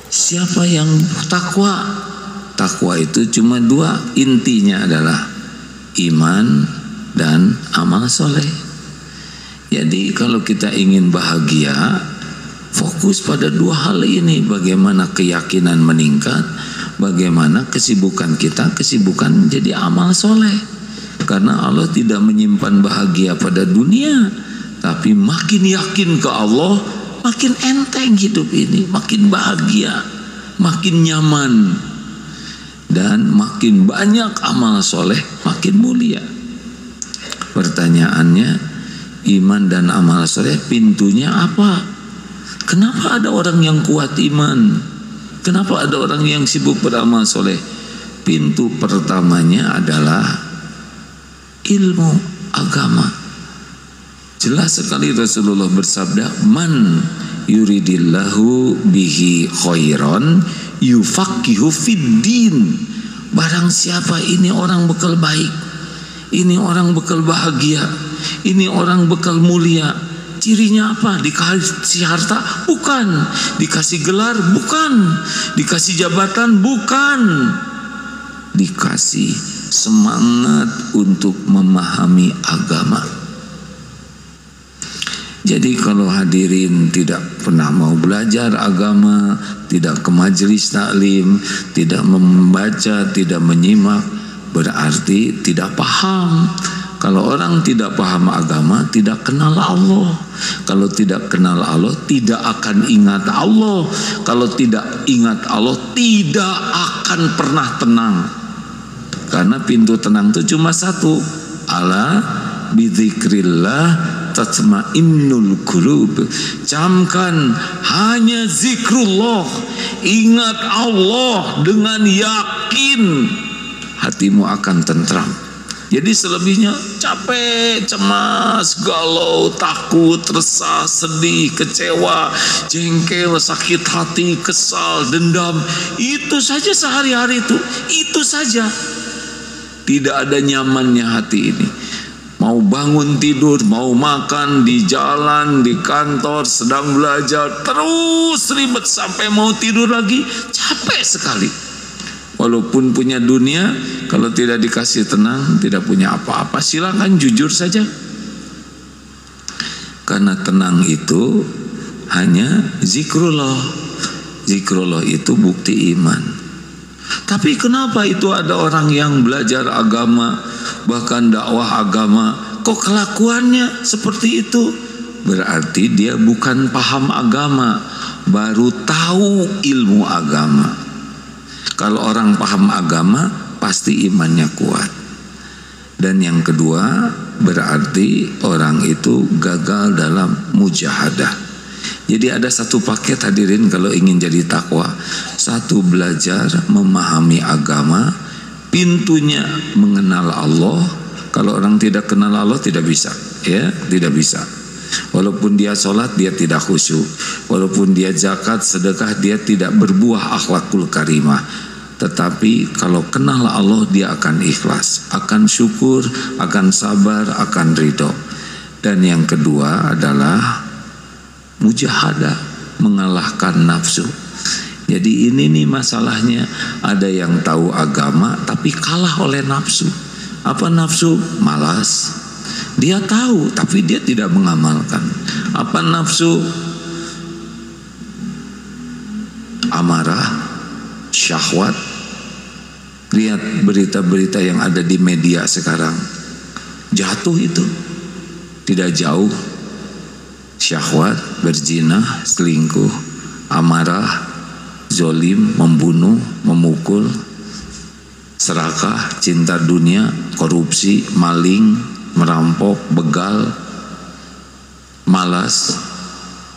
Siapa yang takwa? Takwa itu cuma dua, intinya adalah iman dan amal soleh. Jadi kalau kita ingin bahagia, fokus pada dua hal ini. Bagaimana keyakinan meningkat, bagaimana kesibukan kita, kesibukan menjadi amal soleh. Karena Allah tidak menyimpan bahagia pada dunia, tapi makin yakin ke Allah, makin enteng hidup ini, makin bahagia, makin nyaman, dan makin banyak amal soleh, makin mulia. Pertanyaannya, iman dan amal soleh pintunya apa? Kenapa ada orang yang kuat iman? Kenapa ada orang yang sibuk beramal soleh? Pintu pertamanya adalah ilmu agama. Jelas sekali Rasulullah bersabda, man yuridillahu bihi khairan yufaqihu fiddin. Barang siapa ini orang bekal baik, ini orang bekal bahagia, ini orang bekal mulia. Cirinya apa? Dikasih harta? Bukan. Dikasih gelar? Bukan. Dikasih jabatan? Bukan. Dikasih semangat untuk memahami agama. Jadi kalau hadirin tidak pernah mau belajar agama, tidak ke majelis taklim, tidak membaca, tidak menyimak, berarti tidak paham. Kalau orang tidak paham agama, tidak kenal Allah. Kalau tidak kenal Allah, tidak akan ingat Allah. Kalau tidak ingat Allah, tidak akan pernah tenang. Karena pintu tenang itu cuma satu. Ala bidzikrillah tatmainnul qulub. Camkan, hanya zikrullah, ingat Allah dengan yakin, hatimu akan tentram. Jadi selebihnya capek, cemas, galau, takut, resah, sedih, kecewa, jengkel, sakit hati, kesal, dendam, itu saja sehari-hari itu saja. Tidak ada nyamannya hati ini. Mau bangun tidur, mau makan, di jalan, di kantor, sedang belajar, terus ribet sampai mau tidur lagi, capek sekali. Walaupun punya dunia, kalau tidak dikasih tenang, tidak punya apa-apa. Silakan jujur saja. Karena tenang itu hanya zikrullah. Zikrullah itu bukti iman. Tapi kenapa itu ada orang yang belajar agama, bahkan dakwah agama, kok kelakuannya seperti itu? Berarti dia bukan paham agama, baru tahu ilmu agama. Kalau orang paham agama, pasti imannya kuat. Dan yang kedua, berarti orang itu gagal dalam mujahadah. Jadi ada satu paket hadirin kalau ingin jadi takwa. Satu, belajar memahami agama. Pintunya mengenal Allah. Kalau orang tidak kenal Allah tidak bisa, ya, tidak bisa. Walaupun dia sholat, dia tidak khusyuk. Walaupun dia zakat, sedekah, dia tidak berbuah akhlakul karimah. Tetapi kalau kenal Allah, dia akan ikhlas, akan syukur, akan sabar, akan ridho. Dan yang kedua adalah mujahadah, mengalahkan nafsu. Jadi ini nih masalahnya, ada yang tahu agama tapi kalah oleh nafsu. Apa nafsu? Malas. Dia tahu tapi dia tidak mengamalkan. Apa nafsu? Amarah, syahwat. Lihat berita-berita yang ada di media sekarang, jatuh itu tidak jauh. Syahwat, berzina, selingkuh, amarah, zolim, membunuh, memukul, serakah, cinta dunia, korupsi, maling, merampok, begal, malas.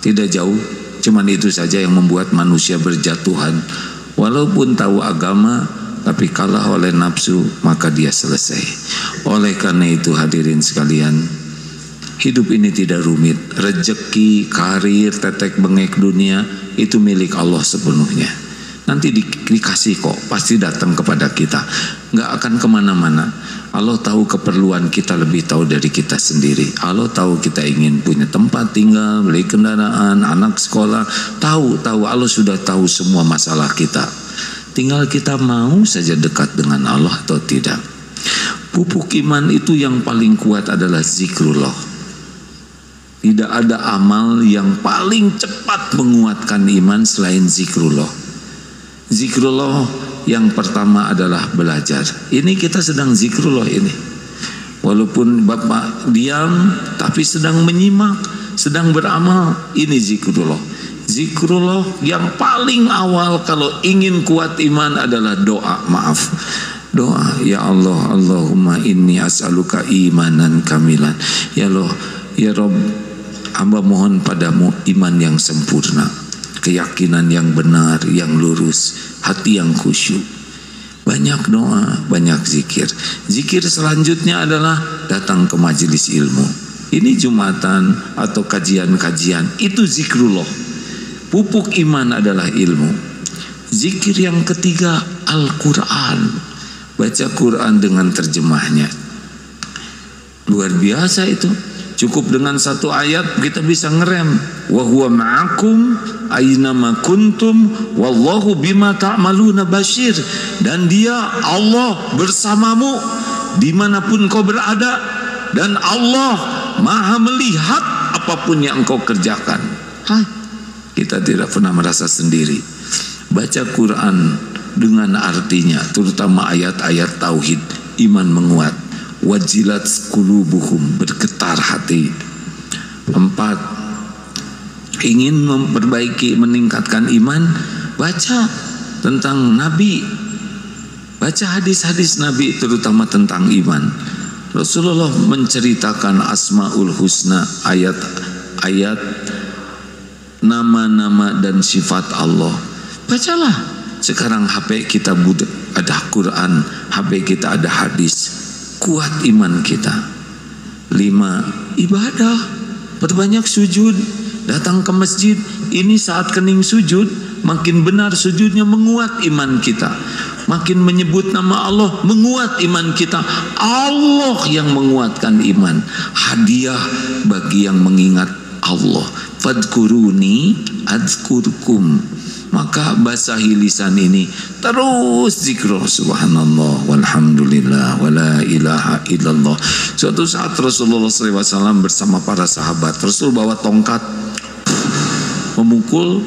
Tidak jauh. Cuman itu saja yang membuat manusia berjatuhan. Walaupun tahu agama, tapi kalah oleh nafsu, maka dia selesai. Oleh karena itu hadirin sekalian, hidup ini tidak rumit. Rezeki, karir, tetek bengek dunia itu milik Allah sepenuhnya. nanti dikasih kok, pasti datang kepada kita, nggak akan kemana-mana. Allah tahu keperluan kita lebih tahu dari kita sendiri. Allah tahu kita ingin punya tempat tinggal, beli kendaraan, anak sekolah, tahu Allah sudah tahu semua masalah kita. Tinggal kita mau saja dekat dengan Allah atau tidak. Pupuk iman itu yang paling kuat adalah zikrullah. Tidak ada amal yang paling cepat menguatkan iman selain zikrullah. Zikrullah yang pertama adalah belajar. Ini kita sedang zikrullah ini. Walaupun Bapak diam, tapi sedang menyimak, sedang beramal. Ini zikrullah. Zikrullah yang paling awal kalau ingin kuat iman adalah doa. Maaf, doa. Ya Allah, Allahumma inni as'aluka imanan kamilan. Ya Allah, ya Rabb, hamba mohon padamu iman yang sempurna, keyakinan yang benar, yang lurus, hati yang khusyuk. Banyak doa, banyak zikir. Zikir selanjutnya adalah datang ke majelis ilmu. Ini Jumatan atau kajian-kajian, itu zikrullah. Pupuk iman adalah ilmu. Zikir yang ketiga Al-Quran. Baca Quran dengan terjemahnya. Luar biasa itu. Cukup dengan satu ayat kita bisa ngerem. Wa huwa ma'akum aynama kuntum wallahu bima ta'maluna basyir. Dan dia, Allah, bersamamu dimanapun kau berada, dan Allah maha melihat apapun yang engkau kerjakan. Kita tidak pernah merasa sendiri. Baca Quran dengan artinya, terutama ayat-ayat tauhid, iman menguat. Wajilat qulubuhum, bergetar hati. 4, ingin memperbaiki, meningkatkan iman, baca tentang Nabi, baca hadis-hadis Nabi terutama tentang iman. Rasulullah menceritakan Asmaul Husna, ayat-ayat nama-nama dan sifat Allah. Bacalah. Sekarang HP kita ada Quran, HP kita ada hadis. Kuat iman kita. 5, ibadah. Perbanyak sujud. Datang ke masjid. Ini saat kening sujud, makin benar sujudnya, menguat iman kita. Makin menyebut nama Allah, menguat iman kita. Allah yang menguatkan iman. Hadiah bagi yang mengingat Allah. Fadkuruni adzkurkum. Maka basahi lisan ini, terus zikrullah, subhanallah walhamdulillah wala ilaha illallah. Suatu saat Rasulullah SAW bersama para sahabat, Rasul bawa tongkat, memukul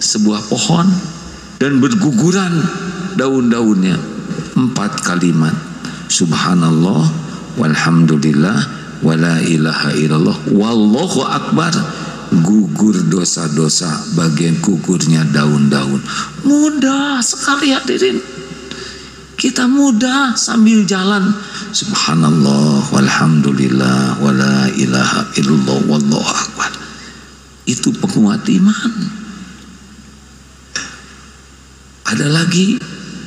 sebuah pohon dan berguguran daun-daunnya. 4 kalimat, subhanallah walhamdulillah wala ilaha illallah wallahu akbar. Gugur dosa-dosa, bagian gugurnya daun-daun. Mudah sekali hadirin. Kita mudah sambil jalan. Subhanallah walhamdulillah wala ilaha illallah wallahu akbar. Itu penguat iman. Ada lagi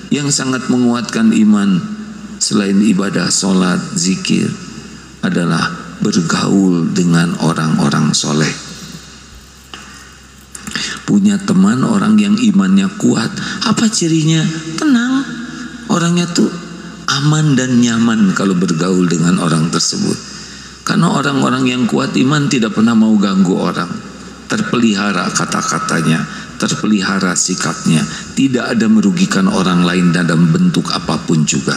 yang sangat menguatkan iman selain ibadah, sholat, zikir, adalah bergaul dengan orang-orang soleh. Punya teman orang yang imannya kuat. Apa cirinya? Tenang. Orangnya tuh aman dan nyaman kalau bergaul dengan orang tersebut. Karena orang-orang yang kuat iman tidak pernah mau ganggu orang. Terpelihara kata-katanya, terpelihara sikapnya, tidak ada merugikan orang lain dalam bentuk apapun juga.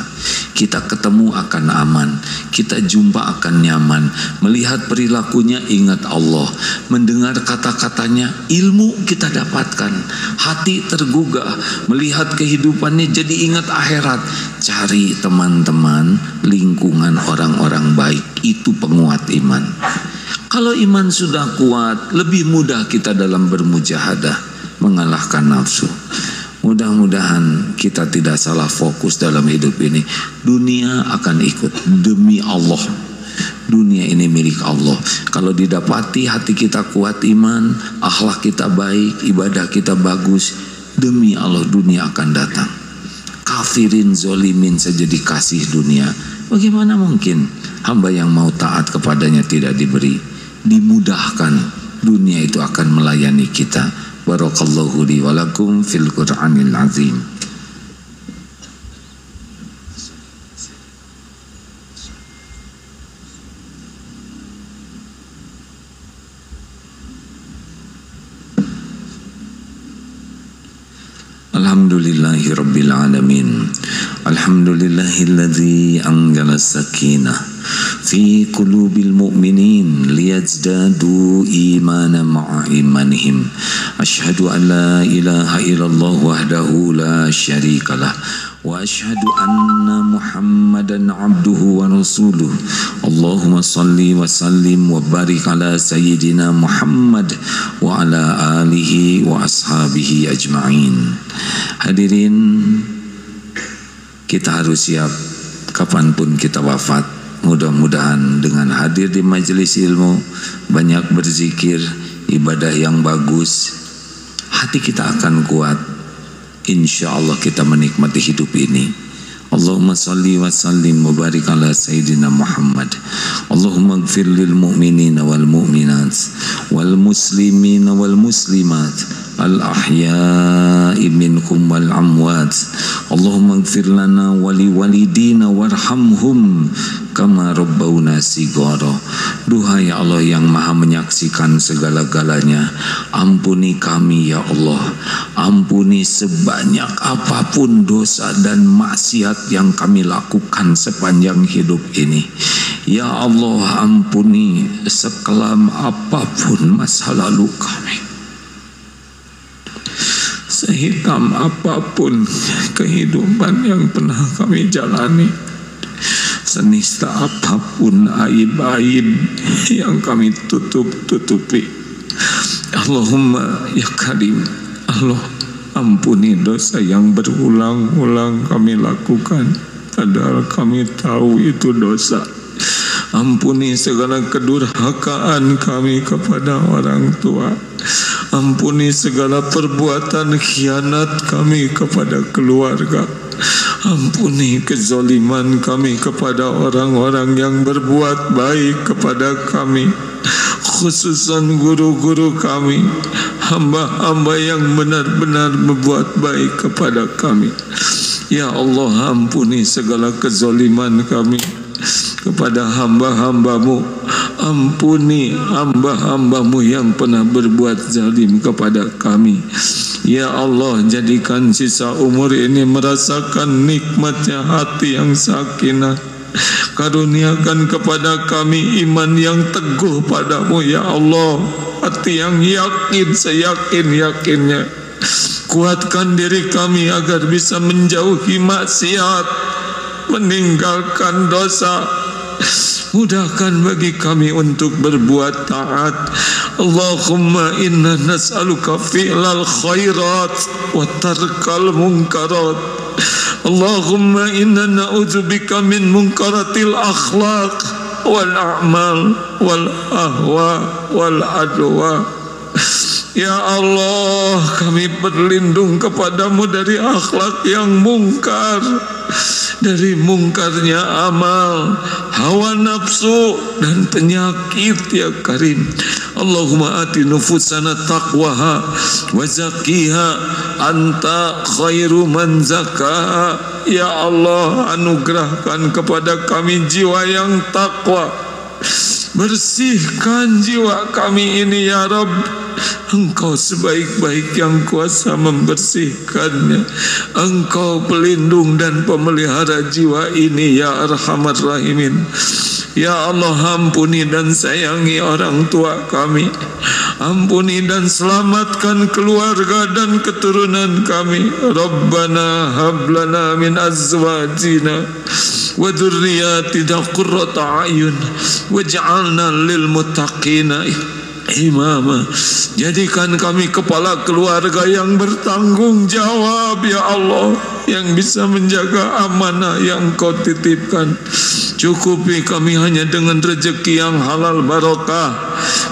Kita ketemu akan aman, kita jumpa akan nyaman, melihat perilakunya ingat Allah, mendengar kata-katanya ilmu kita dapatkan, hati tergugah, melihat kehidupannya jadi ingat akhirat. Cari teman-teman, lingkungan orang-orang baik, itu penguat iman. Kalau iman sudah kuat, lebih mudah kita dalam bermujahadah, mengalahkan nafsu. Mudah-mudahan kita tidak salah fokus dalam hidup ini. Dunia akan ikut demi Allah. Dunia ini milik Allah. Kalau didapati hati kita kuat iman, akhlak kita baik, ibadah kita bagus, demi Allah dunia akan datang. Kafirin, zolimin saja dikasih dunia. Bagaimana mungkin hamba yang mau taat kepadanya tidak diberi? Dimudahkan, dunia itu akan melayani kita. Barakallahu li wa lakum fil Qur'anil azim. Alhamdulillahi rabbil alamin. Alhamdulillahilladzi anzala sakinah fi qulubil mu'minin liyazdadu imanan ma'a imanihim. Asyhadu an la ilaha illallah wahdahu la syarikalah wa asyhadu anna Muhammadan abduhu wa rasuluh. Allahumma salli wa sallim wa barik ala sayyidina Muhammad wa ala alihi wa ashabihi ajma'in. Hadirin, kita harus siap kapanpun kita wafat. Mudah-mudahan dengan hadir di majelis ilmu, banyak berzikir, ibadah yang bagus, hati kita akan kuat. Insya Allah kita menikmati hidup ini. Allahumma salli wa sallim wa barik ala sayyidina Muhammad. Allahumma ighfir lil mu'minina wal mu'minat wal muslimina wal muslimat al ahya'i minkum wal amwat. Allahumma ighfir lana wa li walidina warhamhum kama rabbawna sigara. Duhai Allah yang maha menyaksikan segala-galanya, ampuni kami ya Allah. Ampuni sebanyak apapun dosa dan maksiat yang kami lakukan sepanjang hidup ini. Ya Allah, ampuni sekelam apapun masa lalu kami, sehitam apapun kehidupan yang pernah kami jalani, senista apapun aib-aib yang kami tutup-tutupi. Allahumma ya Karim, Allah ampuni dosa yang berulang-ulang kami lakukan, padahal kami tahu itu dosa. Ampuni segala kedurhakaan kami kepada orang tua. Ampuni segala perbuatan khianat kami kepada keluarga. Ampuni kezaliman kami kepada orang-orang yang berbuat baik kepada kami, khususan guru-guru kami, hamba-hamba yang benar-benar berbuat baik kepada kami. Ya Allah, ampuni segala kezaliman kami kepada hamba-hambamu. Ampuni hamba-hambamu yang pernah berbuat zalim kepada kami. Ya Allah, jadikan sisa umur ini merasakan nikmatnya hati yang sakinah. Karuniakan kepada kami iman yang teguh padamu ya Allah, hati yang yakin seyakin-yakinnya. Kuatkan diri kami agar bisa menjauhi maksiat, meninggalkan dosa. Mudahkan bagi kami untuk berbuat taat. Allahumma inna nas'aluka fi'lal khairat wa tarkal munkarat. Allahumma inna na'udzubika min munkaratil akhlaq wal a'mal wal ahwa wal adwa. Ya Allah, kami berlindung kepadamu dari akhlak yang mungkar, dari mungkarnya amal, hawa nafsu dan penyakit ya Karim. Allahumma ati nufusana taqwaha wa zakkiha anta khairu man zakkaha. Ya Allah, anugerahkan kepada kami jiwa yang takwa. Bersihkan jiwa kami ini ya Rabb. Engkau sebaik-baik yang kuasa membersihkannya. Engkau pelindung dan pemelihara jiwa ini ya Arhamar Rahimin. Ya Allah, ampuni dan sayangi orang tua kami. Ampuni dan selamatkan keluarga dan keturunan kami. Rabbana hablana min azwajina wa dzurriyyatina qurrata a'yun waj'alna lil muttaqina imama. Jadikan kami kepala keluarga yang bertanggung jawab ya Allah, yang bisa menjaga amanah yang Kau titipkan. Cukupi kami hanya dengan rezeki yang halal barokah.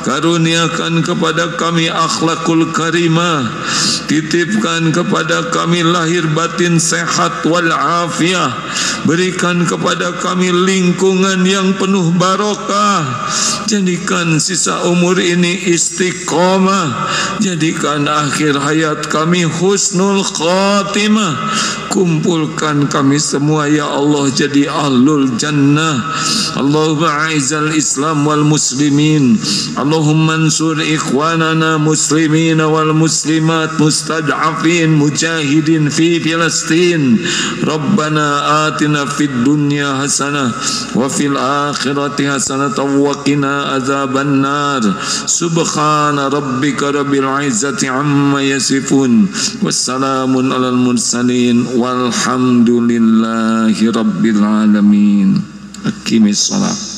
Karuniakan kepada kami akhlakul karimah, titipkan kepada kami lahir batin sehat wal afiah, berikan kepada kami lingkungan yang penuh barokah, jadikan sisa umur ini istiqomah, jadikan akhir hayat kami husnul khatimah, kumpulkan kami semua ya Allah jadi ahlul jannah. Allahumma a'izzal Islam wal muslimin, Allahumma ansur ikhwanana muslimin wal muslimat mustad'afin mujahidin fi Filastin. Rabbana atina fid dunya hasanah wa fil akhirati hasanah wa qina adzaban nar. Subhana rabbika rabbil izzati amma yasifun, wassalamun alal mursalin, walhamdulillahi rabbil alamin. Aqimis shalah.